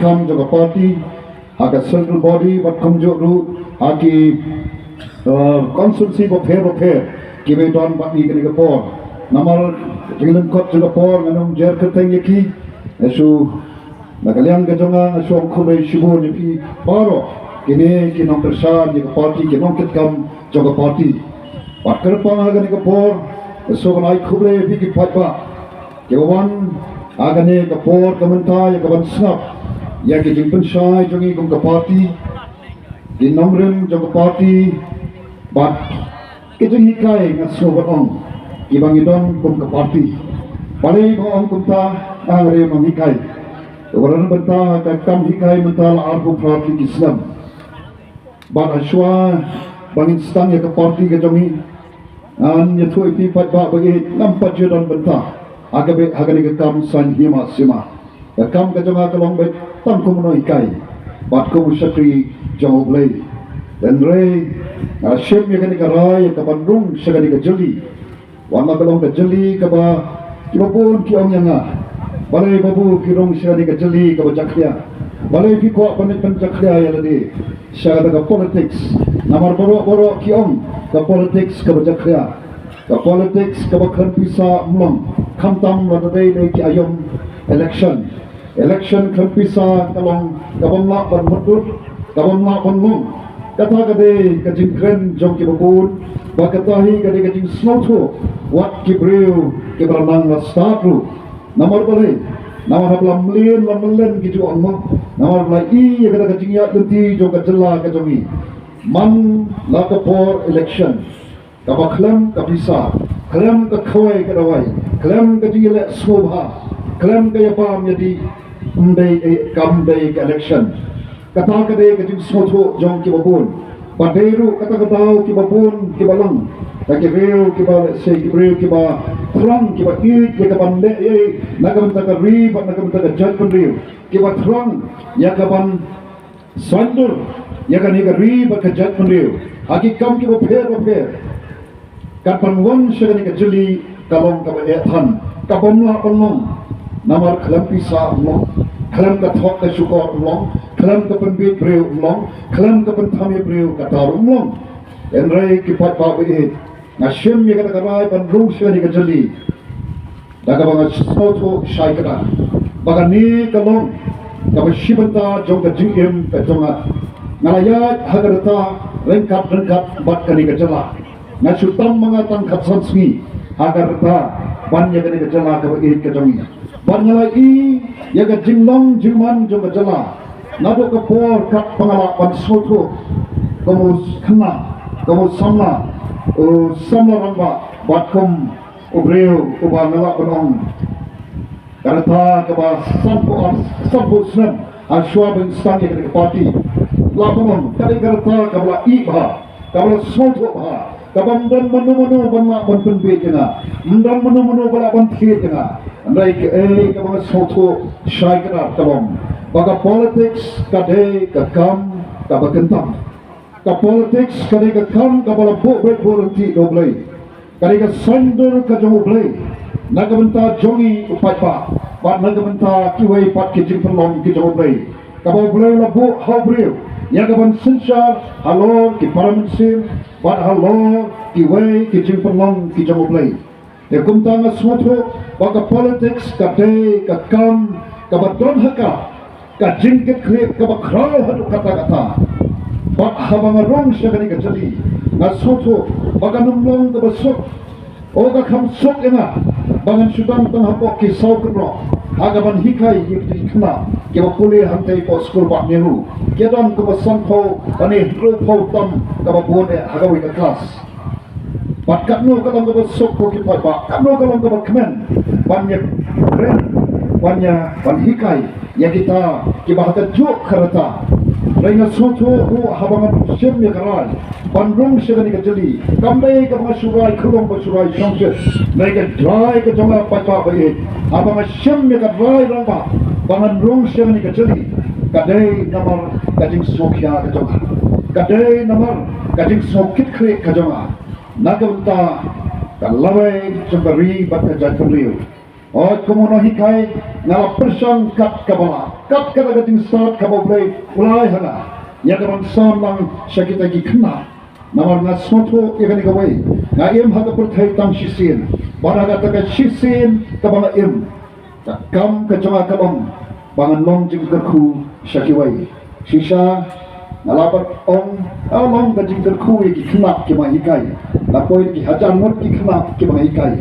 come to the party, aga central body, but come to ru, aki consultancy of hair, give it on what we can go for. Namal, Jilin Kot to the poor, and Jer Katangaki, as you Nagaliang Gajonga, as you Kure Shibu, if he borrow, Kine, Kinom Pershan, the party, Kinom come to the party. But Kerpang Haganika poor, so when I Kure, Piki Papa, Kiwan, Agane, the poor, Kamanta, Yakavan Snap. Yaki jimpen shai jongi kum ka party di nomrem jong ka party but kijung hikai ngat so batong ibang idon kum ka party palay mo ang kumta angre mang hikai waran banta ka kam hikai mental arbu party Islam but aswa bangin stang ya ka party ka jongi an ya thoi pi pat ba bagi nampat jodon banta agabe agani ka kam san hima sima ya kam ka jonga ka long bet tam kumunoi kai bat kumu sakri jauh belai dan rei shem ya kani karai ka bandung sagani ka jeli wama kalong ka jeli ka ba kibapun ki ong yanga balai babu ki rong sagani ka jeli ka ba jakya balai pi ko panit pan jakya ya ladi sagada ka politics namar boro ki ong ka politics ka ba jakya ka politics ka ba khan pisa mlong khamtam ladai nei ki ayom election pisa kalong kabamla ban mutur kabamla ban mung kata kade kajing kren jong ki babun bakatahi kade kajing snowto wat ki breu ki baranang la startu namar bale namar habla mlen ki jo onmo namar bala I kade kajing ya denti jong kajla ka jongi man la ka for election kabaklam kapisa klam ka khoi ka dawai klam ka jile sobha klam ka yapam yadi kam day election kata kade kajing soto jong ki babun paderu kata katau ki babun ki balang taki reu ki ba se ki reu ki ba thrang ki ba I ki ka bande e nagam ta ka ri ba nagam ta ka jat pun reu ki ba thrang ya ka ban sandur ya ka ni ka ri ba ka jat pun reu aki kam ki ba pher ka pan won se ka ni ka jeli kalong ka ba ethan ka bomla panong namar klam pisa long klam ka thok ka shukor long klam ka penbit breu long klam ka penthami breu ka tarum long enrai ki pat ba be na shem ye ka rai ban rung se ni ka jali daga bang soto shai ka baga ni ka long ka ba shibanta jong ka jingem ka jonga nalaya hagarata rengkat bat ka ni ka jala na sutam mga tang khatsan sngi hagarata ban ye ka ni ka jala ka ba ka jongi Banyalai I yaga jinglong jingman jong jala nado ka por kat pangala pan soto kamu khna kamu samla ramba batkum ubreu ubangala panong karata ka ba sampo snam aswa ben stangi ka party lapamon kali karata ka bla I bha ka bla soto bha kabam dan manu banna ban penbe jena dan manu bala ban thir jena andai ke ka bang soto shai ka kabam baga politics ka de ka kam ka bakentam ka politics ka de ka kam ka bala bo ti doblai ka de ka sandur ka jo blai nagamenta jongi upaipa ba nagamenta kiwai pat ki jimpalong ki jo blai ka bo blai la bo how breu ya ka ban sinchar halor ki paramensim but halor ki way ki jimpalong ki jo blai te kumtanga soto baga politics ka de ka kam ka badon haka ka jingket klip ka bakral hadu kata bak habang rong syagani ka jali na soto baga numlong ka basuk o ka kham sok ena bangan sudang tang hapok ki saukro agaban hikai yikti khna ke bapule hantai po school ba nehu kedam ko basam pho ani group pho tam ka babone hagawi ka class bat katno ka lang ka basuk ko ki pa katno ka lang ka bakmen banya ren banya ban hikai ya kita ki bahata juk kharata Raina soto ho habangan shem ya karal bandung segani ka jali kambai ka mga surai khulong ba surai songse naika dry ka jonga pata ba e habangan shem ya ka dry ramba bandung segani ka jali kadai namar kajing sokya ka jonga kadai namar kajing sokit kre ka jonga nagamta kalawai chambari ba ka jakamliu o komono hikai ngala persang kat kabala kat kada gading start kabo play ulai hana ya kaman sam lang syakita gi khna namar na snotho ikani kawai na em haga perthai tam shisin baraga taka shisin kabanga em kam kacama kabang bangan long jing kerku syakiwai sisa nalabat long ka jing kerku ki khna ki mahikai lapoi ki hajar mot ki khna ki mahikai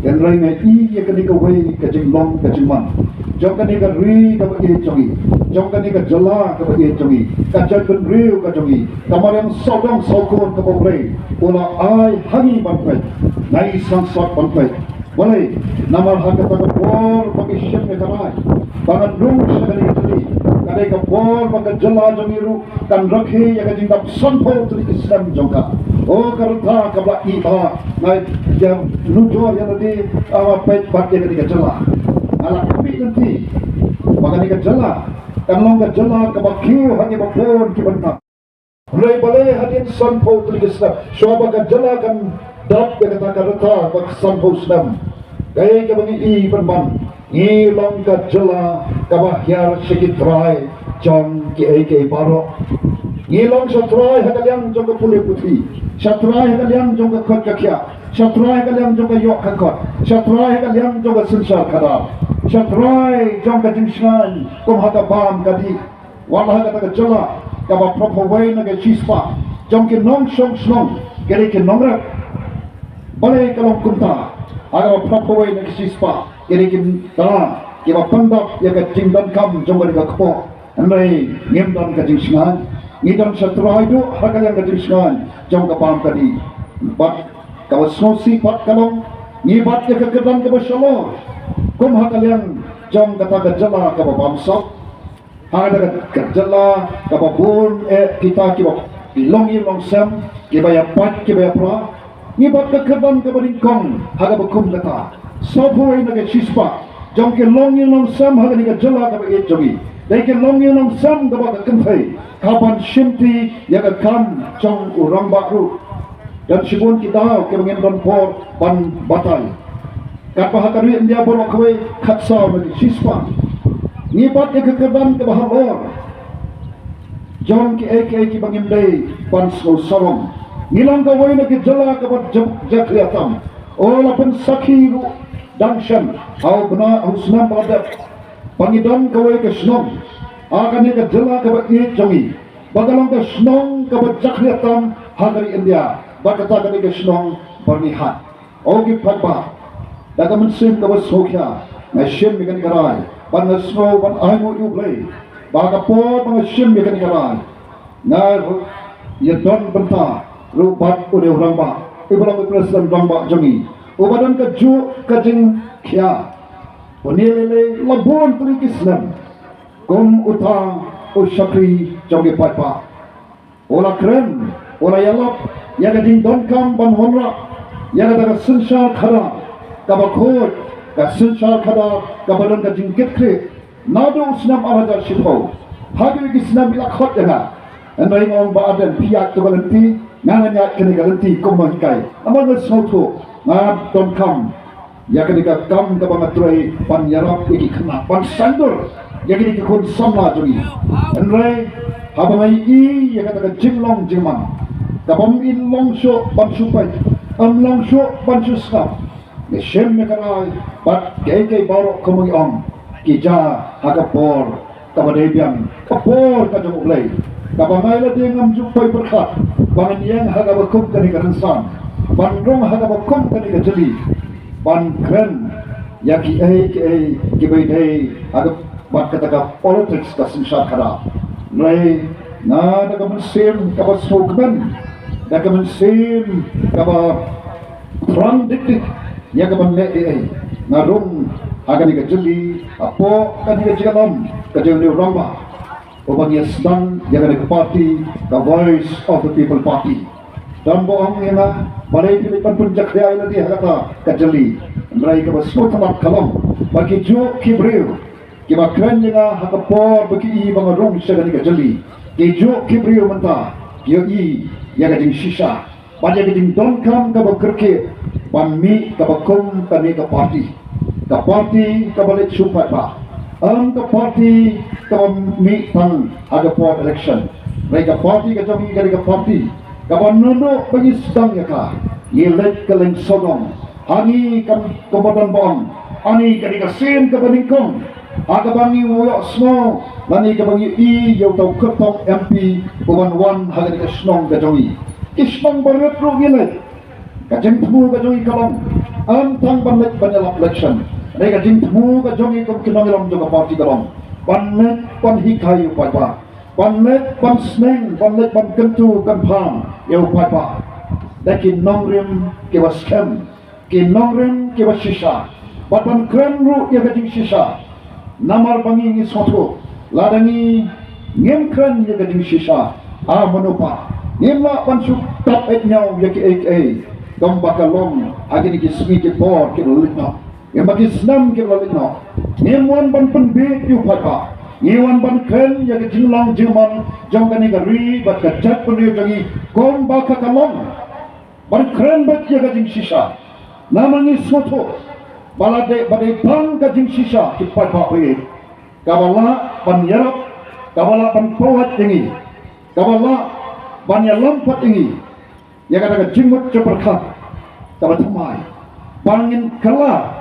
dan rai ngai i ya kani kawai ka jing long ka jing man jong kani ka ri ka ba chongi jong kani ka jala ka ba chongi ka jan kun riu ka chongi kamar yang sodong sokon ka bobre ola ai hangi ban pai nai sang sot ban pai boleh namar hakat ka bor bagi syem ne karai bangan rung sakali tadi kadai ka bor bagi jala jongi ru kan rakhe ya ka jingdap sanpo tuli islam jongka o karta ka ba i ba nai jam nujor ya tadi awa pet bat ya ka jala ala kami nanti bagani ka jala kanlong ka jala ka bakhiu hangi bakon ki banta mulai balai hadin sanpo tuli islam shoba ka jala kan dap ka kata karta bak sanpo islam gaya ka bangi i perban i long ka jala ka bahyar sikit trai jong ki ai ke baro i long sa trai hakalyang jong ka puli putri sa trai hakalyang jong ka khot ka kya sa trai hakalyang jong ka yok ka khot sa trai hakalyang jong ka sinsar khada sa trai jong ka jingshan kum haka bam ka di wala haka ka jala ka ba propo way na ka chispa jong ki nong song snong kere ki nong rak balai kalong kunta aga propo way na ka chispa kere ki ta ki ba pandap ya ka jingdan kam jong ka kpo andai ngim dan ka jingshan ngidam sa trai do hakalyang ka jingshan jong ka bam ka di bat ka sosi pat kalong ni bat ya ka kedan ka ba shalo kum hakalyang jong kata ka jala ka ba bamsak hada ka jala ka ba bun kita ki ba long sam ki ba ya pat ki ba ya pra ni bat ka kedan ka ba dingkong haga ba kum kata soboy na ka chispa jong ke long sam haga ni ka jala ka ba e jogi dai ke long sam ka ba ka kentai kapan shimti ya ka kam jong urang bakru dan sibun kita ke bangin don por ban batai kapa hakari India bolok kwe khatsa bagi siswa ni bat ke kedan ke bahalor jong ki ek bangin dai pan so sarong nilang ka wai na ke jala ka bat jakriatam ola pen sakhiru dangshan au bna husna badat pangidon ka wai ke snom akan ke jala ka bat ye jongi bagalong ka snom ka bat jakriatam hakari India bakata ka ke snom bernihat ogi patba daga mensim ka bas hokya na shim mi kan karai ban na snow ban ai mo you play baga po ban shim mi kan karai na ya don banta ru bat ode urang ba ibalang president dong ba jongi ubadan ka ju ka jing kya onelele labon tuli islam kom utang o shakri jongi patpa ola kren ola yalap ya ka jing don kam ban honra ya ka daga sunshar khara kabakot ka sinsar kada kabadan ka jingkit kre nado usnam arajar shipho hagi ki snam bila khot jaga andai ngong ba adan piak to galanti nganya kene galanti komang kai amon sotho na don kam ya kene ka kam ka bangatrai pan yarap ki khna pan sandur ya kene ki khon samla jogi andai habangai i ya kata ka jimlong jingman ka bom in long sho pan supai long sho pan susna Shem me karai bat gay baro kumui om kija hagapor kabadebian kapor kajong ulay kabangai la dingam jupai berkat bangan yang hagabakum kani karansan bandrong hagabakum kani kajali ban kren yaki kibai dei hagap bat kataga politics kasinsar kara rai na daga mensim kaba smokeman daga mensim kaba perang dik ya kapan le ngarung akan dikejeli apo kan dikejalam kejeli ramba oban yasdan ya kan parti the voice of the people party dan bohong ina balai pilihan punjak dia ina dia kata kejeli rai ka basmo tamat kalam bagi jo kibril kiba kran ina hakapo bagi bang rong sa kejeli ke jo kibril menta yo i ya kan shisha pada kita don kam ka bekerke ban mi ka bakum ka ni ka parti ka balik supat ba ke parti ke mi tang ada for election. Mereka parti ke jami ke parti. Kapan nunduk bagi sedang ya kah? Yelet ke leng Sohiong. Hani kan kebadan bon. Ani ke sen ke beningkong. Aga bangi woyok semua. Lani ke bangi yau tau kertong MP bukan wan haga ke snong ke jami. Kisnong barat ru yelet. Kajeng temu ke jami kalong. Tang banlet banyak election. Mereka jing temu ke jami ke kinong ilam juga parti kalong. Banlet ban hikai upai ba. Banlet ban sneng, banlet ban kentu kan pam ya upai ba. Lakin nongrim ke was scam. Ke nongrim ke was shisha. Ban kren ru ya ke jing shisha. Namar bangi ni soto. Ladangi ngim kren ya ke jing shisha. Menupa. Ngimla ban suk tap et nyau ya ke Kong bakalong agini ki smi ki por ki lulitno. Yang bagi senam ki lulitno. Ngewan ban penbit yu papa. Ngewan ban kren ya ki jinglang jingman jong kani gari bat ka jat pun yu jangi kong bakakalong. Ban kren bat ya ka jing shisha. Namangi soto. Balade badai bang ka jing shisha ki papa pe. Kabala ban yarap, kabala ban pawat ini. Kabala ban ya lampat ini. Ya kata jimut ceperkat tabat mai bangin kala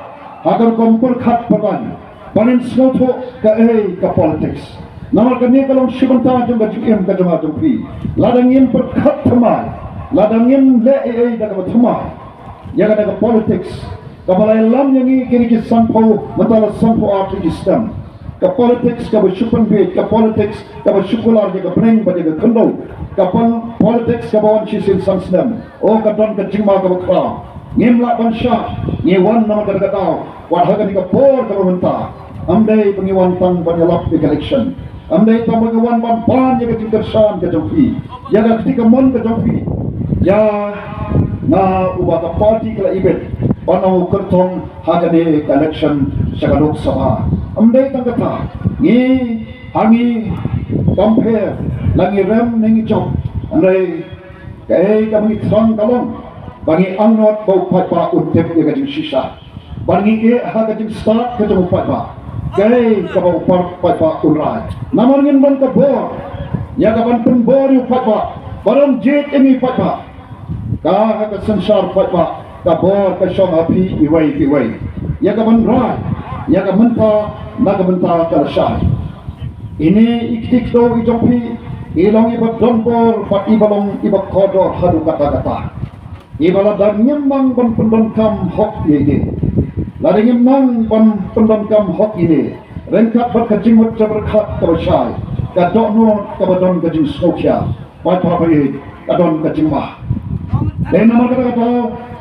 agar kompor khat padan bangin soto ke politics nama kami kalau sebentar jom ngim ke jom pi ladang ngim perkat thamai ladang ngim le dak thamai ya kata politics kabalai lam yang kini ki sangpo mentala sangpo art system ke politics ke bersyukur bit ke politics ke bersyukular ke bring pada ke kendo kapal politics ke bawan sisin sangsnem ke don ke jingma ke bekra ngimla bansha ngewan nama ke tau wat haga ni ke por ke mentah amdai pengiwan tang banyalap ke election amdai tang pengiwan ban ya ke tingkersan ke jompi ya ke ketika mon ke jompi ya na ubah ke parti ke ibet panau kertong haga ni election sagadok sabha amdai tang kata ni hangi compare lagi rem nengi jom andai kami terang kalong bagi angot bau papa untep ya kajing sisa bagi ha kajing start kajing papa bau papa unrai namangin ban kabor ya kapan pun bor yu papa barang jet ini papa ka sensar papa kabor ka syong api iwai ya kapan rai ya ka menta na ka menta ka syai ini iktik do ijompi ilong ibat dompor pat ibalong ibat kodor hadu kata-kata ibala dan nyembang ban pendongkam hok ini ladang nyembang ban pendongkam hok ini rengkat bat kajimut berkat kabashai kadokno kabadon kajing sokya pat papai kadon kajimah dan nama kata-kata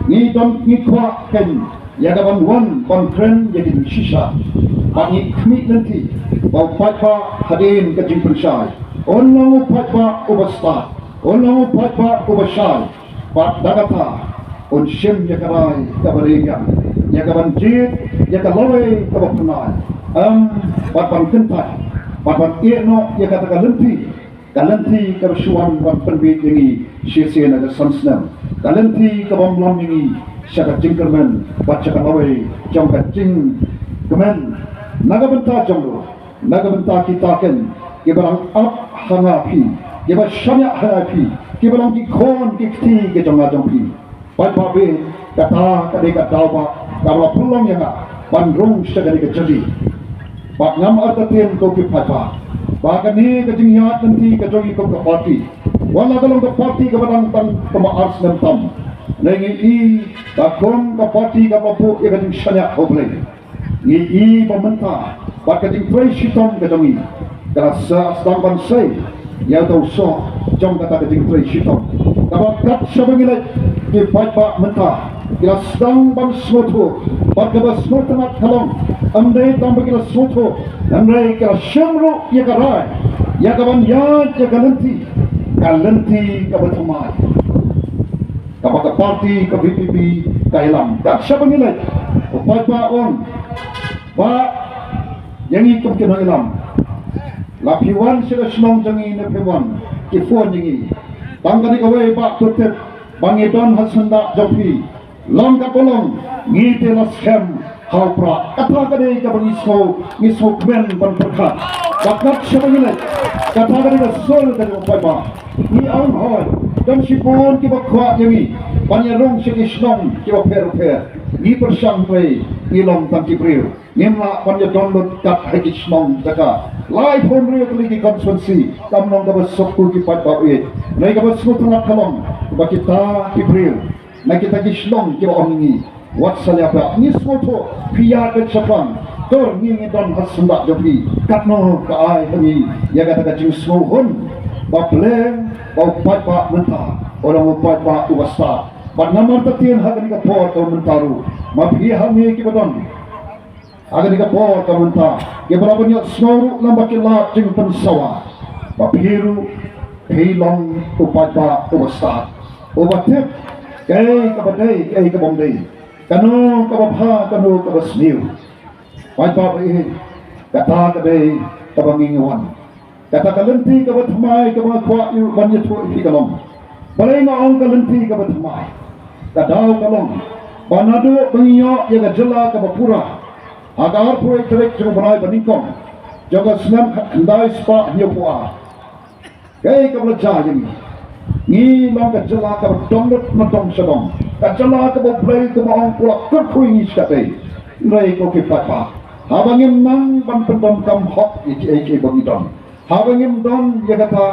ni don ni kwa ken ya kaban wan ban kren jadi sisa bagi kemit nanti bau papa hadin kajing pensai onong papa ubasta onong papa ubashai pat dagata on shem ya karai kabarega ya kaban jit ya kaloi kabapunai pat ban kentai pat ban eno ya kata kalenti kabsuan ban penbit ini sisi naga sansnam kalenti kabamlam ini syakat jingkerman pat syakat lawai jong kacing kemen naga benta jonglo naga benta kita ken kibarang ap hangapi kibar syanya hangapi kibarang kikon kikti ke jong pi pat pabe kata kadeka dawa kalau pulong yang bandrung segala kejadi pat ngam artatien ko ki papa bahkan ni kejing yat nanti kejongi ko ke parti wala kalau ke parti ke badang tan pemaars nentam nengi i bakong ke parti ke papu ia kejing syanya hoble ni i pemerintah pak kejing presiden kejongi kerasa sedang bansai ya tau so jom kata kejing presiden kalau kat sebangilai di pak mentah kira sedang bansoto pak kebas mertenat kalong andai tambah kira soto andai kira syamru ya karai ya kaban ya kalenti kabatumai kapag parti ka VPP kailam kat sebangilai pak on pak yang ikut kena ilam lapiwan sila senong jangi nepewan kifon jangi tangkani kawai pak tutip bangidon hasanda jopi long kapolong ngiti las hem hau pra kata kade ka ngismo kmen ban perkhat bakat sebenarnya kata kade ka sol ka pai ba ni on hoi dan sipon ki bakwa yangi panyarong si isnom ki ba per ni persang play ni long tang ki priu nimla panya download kat haki isnom taka live on real ki conference kam nong ka besok ki pai ba we nai ka besok tengah kalong ba kita ki priu nai kita ki isnom ki ba ongi wat salapa ni soto pia ke chapang tor ni don hasunda jopi katno ka ai ni ya kata ka jing smohon ba pleng ba pat ba menta orang pat ba uwasta ba namar tatien hagan ka por ka mentaru ma phi ha me ki badon hagan ka por ka menta ke barabar ni snoru lamba ke la jing pensawa ba phiru philong upat ba uwasta ubatep kai ka badai kai ka bomdai kanu kabapha kanu kabasniu pai pa pai kata kadai kabangingawan kata kalenti kabathmai kabakwa yu banya thu ipi kalom balai na ong kalenti kabathmai kadau kalom banadu bangiyo ya jala kabapura agar pure trek jung banai baningkong jaga snam khandai spa nyopua kai kablaja yemi ni long ka jala ka dongdot matong sadong ka jala ka boblay ka maong pulak kerkui ni skatai rai ko ke papa habangim nang ban pendom kam hok iki bangidon habangim don ya kata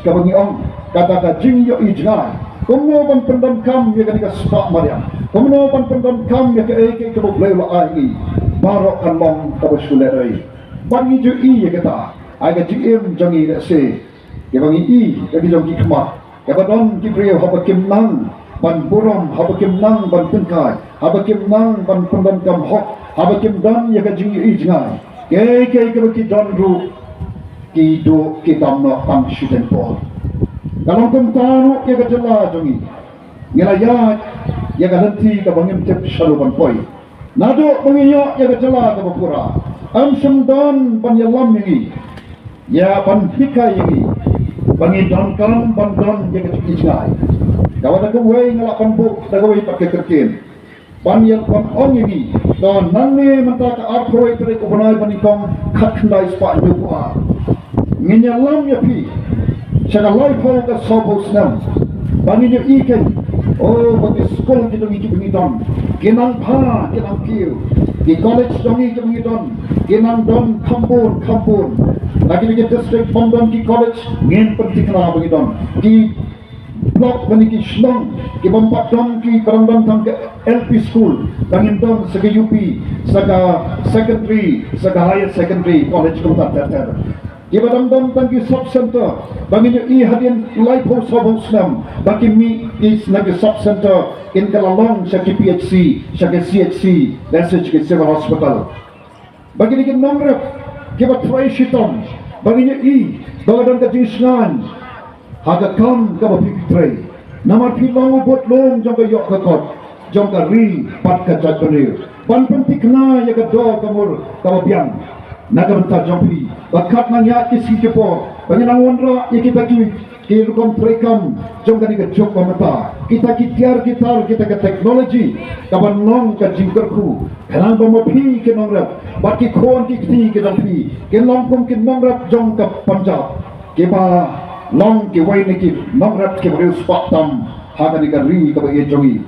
ka bangi ong kata ka jing yo ijnai kumno ban pendom kam ya ka spa mariam kumno ban pendom kam ya ka iki ka boblay wa ai barok kan long ka bosule rai bangi ju i ya kata aga jim jangi da se ya bangi i ya ki jong ki kema Kabadon kibriyo habakim nang ban burom habakim nang ban tengkai habakim nang ban pendam kam hok habakim dan ya kajing ijngai ke ki don ru ki do ki dam no pang shiten pol kalong tentang ya kajela jongi ngela ya ganti ka bangim tep shaluban poi nado bangiyo ya kajela ka bapura am samdan ban yalam ni ya ban hikai ni bangi don kam ban don je ke ijai dawa da kuwei ngalakan bu da kuwei pakai kerkin ban yang ban on ini don nanne menta ka arthoi tre ko banai bani kong khat khandai spa ni buah nginya lam ya pi chaga lai ko ka sobo snam bangi ni iken oh bagi sekolah kita ngi bingi don kinang pha kinang kiu di college dongi ke bingi don kinang don kampun lagi district Pyndon ki college ngin penting lah bagi don ki blok bani ki shlong ki bompat don ki karandon tang ke LP school bangin don sega UP sega secondary sega higher secondary college ko ta ter ki badam don tang ki sub center bangin i hadin life ho snam bagi mi is nagi sub center in kalalong sa ki PHC sa ki CHC that's it ki civil hospital bagi ni nomrep kiba try shitom baginya i bagadon ka jisnan haga kam ka bapitray namar pilong bot long jong ka yok ka kot jong ka ri pat ka jatpanir pan pentikna ya ka do kamur ka babyang nagamta jompi bakat nanya kisi kepo banyanang wonra ya kita ki rukom trekam jong ka ni ka jok pamata kita gitar kita ka teknologi kaban long ka jingkerku kanang bamapi ke nongrap baki khon ki kti ke dampi ke long kum ke nongrap jong ka Punjab ke ba long ke wai ne ki nongrap ke beu spatam haga ni ka ri ka ba jongi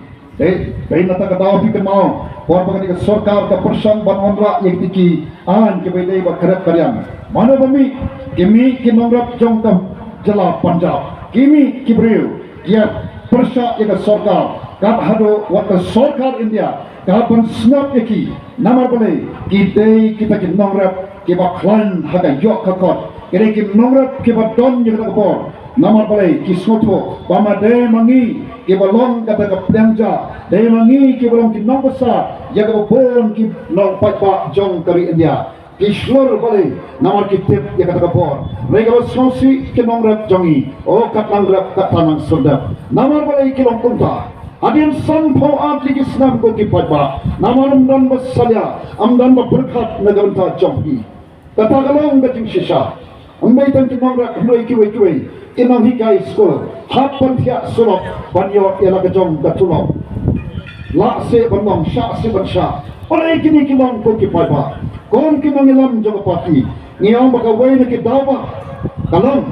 bai nata ka daw pi ke mau por ba ni ka sarkar ka persang ban onra ye ki an ke bai dei ba kharap karyam mano bami ke mi ke nongrap jong ka jala Punjab kimi ki breu ya persha ye ka sarkar kat hado wat ka sarkar India kapan snap eki namar bale kita ki nongrap ke ba klan haga yok ka kot kire ki nongrap ke ba don ye ka por namar bale ki soto bama de mangi ke ba long kata ka plangja de mangi ke ba long ki nombasa ye ka bon ki long pa jong kari India ki shlor bale namar ki tip ye kata ka por re ka sosi ke nongrap jongi o kat nongrap kat tanang sunda namar bale ki long kunta Adin san pau atli ki snam ko ki padba namaram dan basalya amdan ba berkat nagaranta jompi kata galong ga jing shisha ambai tan ki mangra hloi ki wei inang hikai school hat panthia sulop banyo ela ga jom ga tulo la se banmong sha se bansha Oleh kini kimang ko kipaipa. Kon kimang ilam jong parti. Ngiyang bakaway na kidawa. Kalong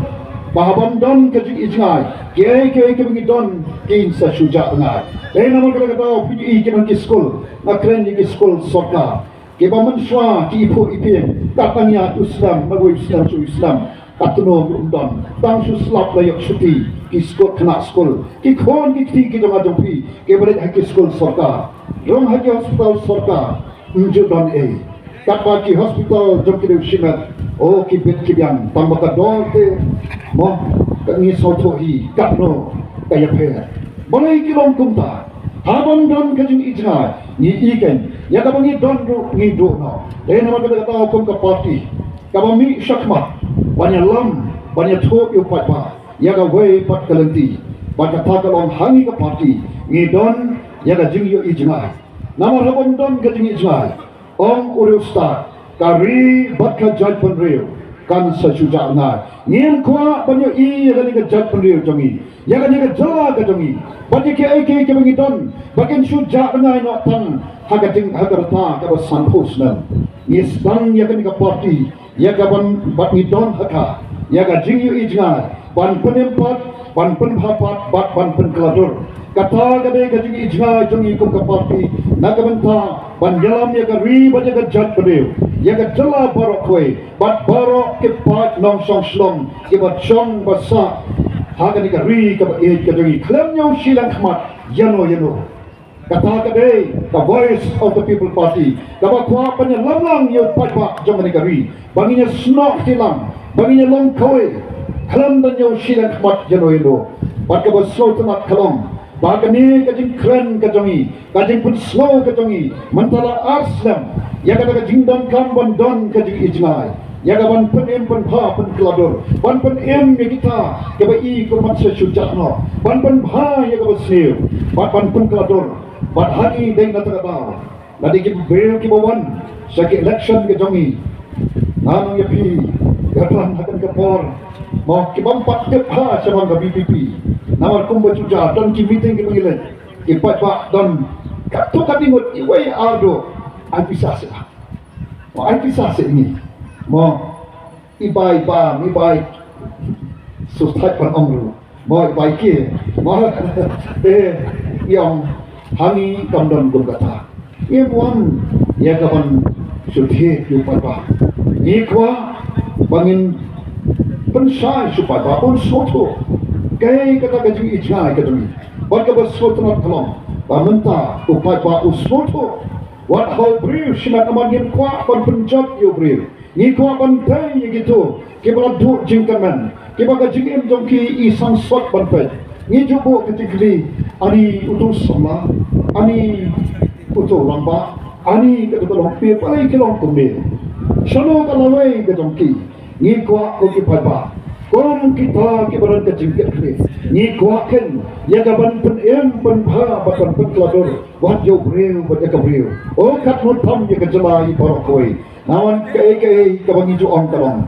pahabandon ka jing ijngai. Kaya kimang idon kin sa syuja ngai. Dahil naman kataw pinyi kimang kiskul. Nakren di kiskul soka. Kiba manswa ki ipo ipin. Katanya Islam magoi Islam su Islam. Katuno umdon. Tang su slap layok syuti. Kiskul kena skul. Kikon kikti ki jong ajong pi. Kibalit kiskul soka. Rong hagi hospital sorka unjudan Kapa ki hospital jom kiri simat kibit kibian tambah ka dolte mo kangi sotohi katno kaya pe boleh kilong kumta habang don kajing ijna ni iken ya ka bangi don ru ni do no nama ka ta kum ka party ka bami syakma banyak lam banyak thok yu patwa ya ka wei pat kalenti pat ka ta kalong hangi ka party ni don ya ka jing yu ijna nama habang don kajing ijna urus start kari bakal judge penriu kan sesuja ngai ngin kwa banyak kan ke judge penriu jongi ya kan ke jala ke jongi banyak ke bangidon bagian suja ngai no tang hagating hagarta ka sanpus nan is tang ya kan ke party ya ka ban ngidon haka ya ka jingyu ijngai ban penempat ban penhapat ban penkladur kata kadai ka jing ijngai jongi kum ka party nakabanta ban jalam ya ka ri ba ka judge penriu ya ka jala barok kwe bat barok ke pat nong song slong ke bat chong basa haga ni ka ri ka e ka jongi klem nyong silang khmat yano kata kadai the voice of the people party ka ba kwa panya lamlang yo pat ba jong ni ka ri banginya snok tilang banginya long kwe klem dan nyong silang khmat yano bat ka ba so tamat kalong bagani kajing kren kajongi kajing pun slow kajongi mentala aslam ya kata kajing dan kamban don kajing ijnai ya kaban pun em pun pha pun klador ban pun em ya kita ke bai ko mat se sujatno ban pun pha ya ka basir ban pun klador ban hari deng kata kata nadi ki bel ki bawan sakit election kajongi nanu ya pi gatan akan ke por mau ki bampat ke pha sama ka BPP nawar kumba cuja don ki meeting ki pangilan ki pat don katu katingot iway ardo ay pisase mo ay pisase ini mo ibay sustat pan omru mo ibay ki mo de yang hangi kamdon gumgata iwan ya kapan sudhe yu pat ni kwa bangin pensai supaya pun soto kay kata kajing ijnai kajing wat ka basot na kalong pamenta upay pa usmoto wat hal brief sina naman yin kwa pan penjat yo brief ni kwa pan tay gitu ke bala du jingkaman ke baga jingim jong ki isang sot pan pet ni jubo ketikli ani utus sama ani utu lamba ani ka kalong pe palai kilong kumbe sano kalawai ka jong ki ni kwa ko ki pa Kom kita kibaran ka jingkat kri ni kuaken ya gaban pen em pen pha bakan pen klador wat yo breu bat ya kabreu o kat mut tham ya kajala i barokoi nawan kai kabangi ju on kalong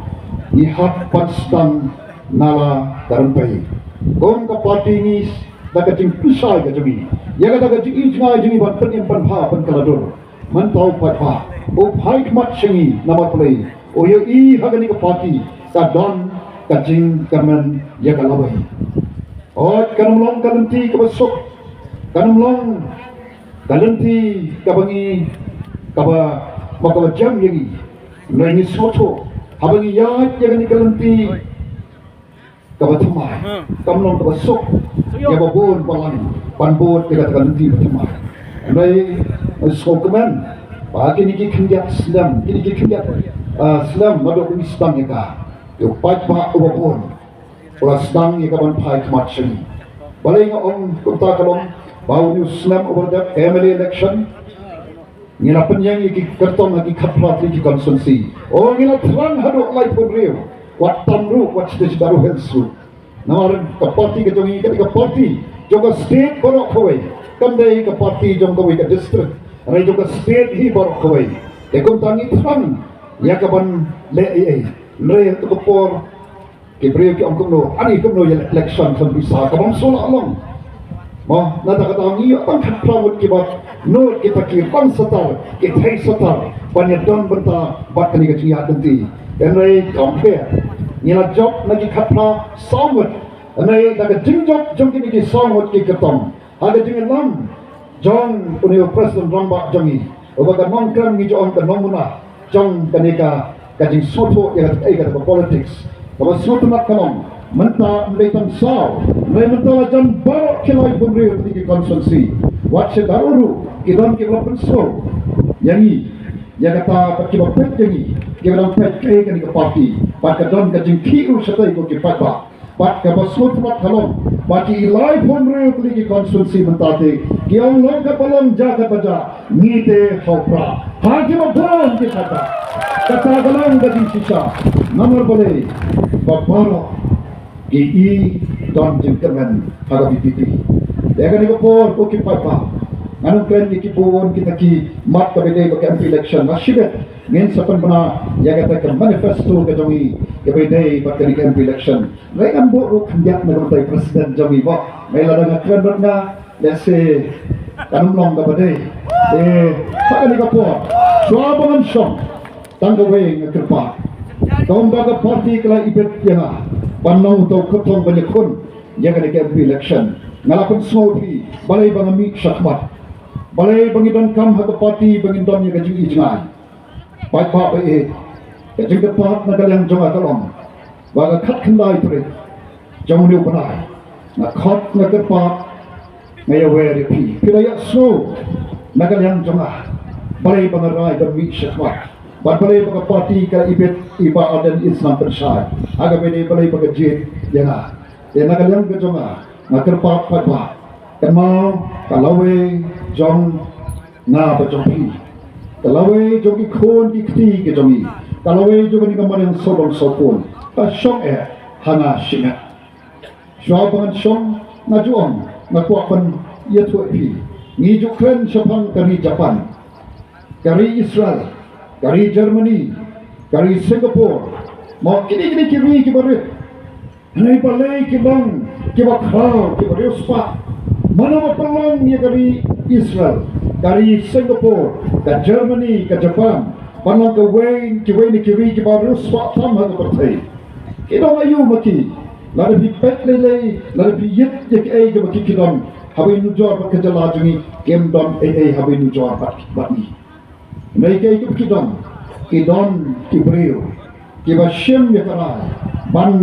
ni hat pastang nala karampai kom ka party ni da ka jing pisai ka jami ya ka jing ijnga jing bat pen em pen pha pen klador man tau pa o phai mat singi nama play o yo I hagani ka party ka don kajing kaman ya kalawai kanumlong kalenti kabasok kanumlong kalenti kabangi kaba makawajam yangi nani soto habangi ya ni kalenti kabatamai kamlong kabasok ya babon palang panbot ya kalenti batamai nai sokaman pagi ni kinjak Islam kini kinjak Islam madok Islam ya ka yo pat pa ubapon plus dang ya kaban pai kmat sini balai ngong kota kalong bau ni Islam over the family election ngila penyang iki kertong lagi kaplat iki konsensi ngila terang hadu lai pun riu wat tamru wat stage baru helsu nawar ka party ka jongi ka party joka state borok khoi kandai ka party jong ka district rai joka state hi borok khoi ekom tangi terang ya kaban le Nre to por ke brio ki angkum no ani kum no election kan bisa kabang sola along Mo nata kata ngi tang khat prawut ki ba no kita ki ban satar ki thai satar ban ya don banta bat kani ka chiya tanti enai compare ni la job lagi khat pra somewhat enai da ka jing job jong ki somewhat ki katom ada jing lam jong unio president ramba jongi obaga non kram ni jong ka nomuna jong kani ka jing soto ya ka politics ka soto nak kalong menta melitan saw menta jan barok kilai pemri di konsensi wat sedaru kidan ki lapan so yangi ya kata pakiba pet yangi ki dalam pet kai kan ki parti pat kadon ka jing ki ur satai ko ki patba pat ka basut mat kalom pati ilai pemri di konsensi mentate ki ang long ka palom jaga baja ngite hopra ha ki ma bon ki kata kata galang ka jing sisa nomor boleh babaro i don jengkemen haga bititi dega ni ko ko ki papa anong kren ki buwon kita ki mat ka bede ka election na shibet ngin sa panbana yaga ta ka manifesto ka jongi ka bede ba ka election rai kan bo ro khanyak na tay president jongi ba may la nga kren nga let's say kanum long ka bede haga ni ko swabangan shom tanggawe nga kirpa Tombaga parti kala ibet yana panong to kutong banyakon yaga ni MP election ngalakon smoky balay bang mi shakmat balay bangidon kam ha parti bangidon yaga jing ijngai pai pa ba e jing ka pat na kalang jonga kalong waga khat khandai tre jong liu panai na khat na ka pa ngayawe ri pi kila so na kalang jonga balay bang rai bang mi shakmat balai bagi parti kalau ibet iba dan Islam bersai, agak beda balai bagi jid, jangan. Yang nak yang kejonga, nak kerpat patwa, kemau kalau jong na berjongki, kalau jongki kon dikti kejongi, kalau jong ni kamar yang sobong sopun, syok hana singa. Syok bangan syok najuang, nakuakan ia tuai, ni Ukraine Jepang kari Japan, kari Israel. Dari Germany, dari Singapore, mau kini kiri baru, naik balai kibang, kibak kau, kibak Ruspa, mana pelang ni dari Israel, dari Singapore, ke Germany, ke Japan, mana ke Wayne ni kiri kibak Ruspa sama ke partai. Kita ayu maki, lalu pipet lele, lalu piyet je ke maki kidon, habis nujuar bekerja lajungi, kemdon habis nujuar bat ni. Mereka itu kidon kibril kibashem ya karai ban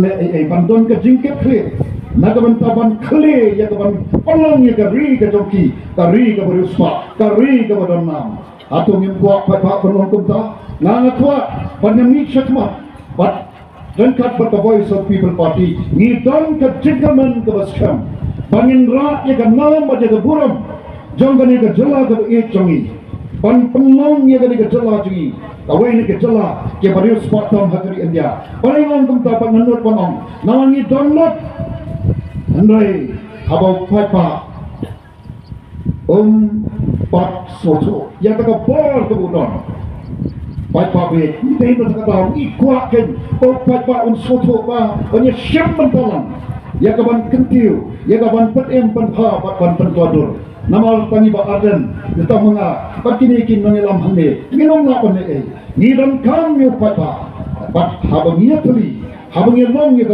bandon ke jingket kle nagaban taban kle ya kaban palong ya kari ke jongki kari ke beruspa kari ke badonam atau ngim kuat pak penolong kumta nang kuat panemi syakma but dan kat the voice of people party ni don ke jingkaman ke baskam bangin ra ya ke nam ya ke buram jongani ke jela ke jongi pan penolong ya ke jela jongi kawai ni kejala ke barius patam hakari India paling kum ta panganut panong nawangi download andai habau papa pat soto ya ta bor ke budon papa be ni ta ta ikwa ken papa soto ba onya syam mentalan ya kaban kentiu ya kaban petem penha pan pentuadur namal tani ba aden kita menga pakini kin mengelam hande minum la pon ni dan kam yo papa bat habangnya tuli habangnya long ya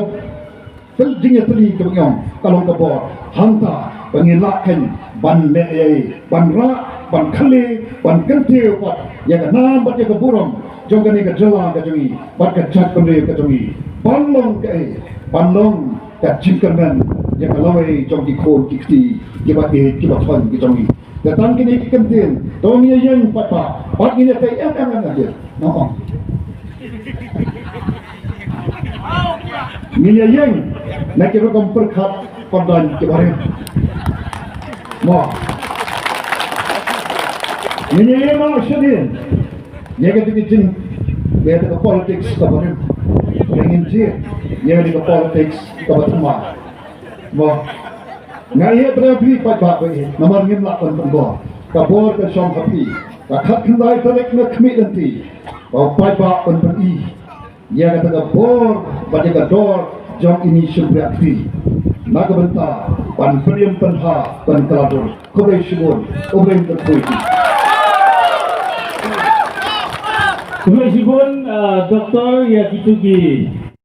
teljingnya tuli ke ngom kalong ke bor hanta pengilaken ban ban ra ban khale ban kentiu pat ya ka nam bat ya ke burong jongani ke jela ke jongi bat ke chat pende ke jongi panlong ka jingkerman ya kalawai jong di khol kikti kibat thon ki jongi datang kini kentin dong ye yang papa pat ini tai em aja no ni ye yang nak kira kom perkhat padan ke bare mo ni ye ma shadin ye ke tikin ye ke politics ka bare ingin je ye ke politics ka batma mo ngai berabri pada bayi nomor ngim la pon bo kabor ke som happy ka khat khandai tarek na khmi nanti bau pai ba pon i ya ka bor pada ka dor jong ini subrakti Nagabenta, pan William Penha, pan Kaladur, Kobre Shibon, Obrem Terpuiti. Terima kasih pun Dr. Yakitugi.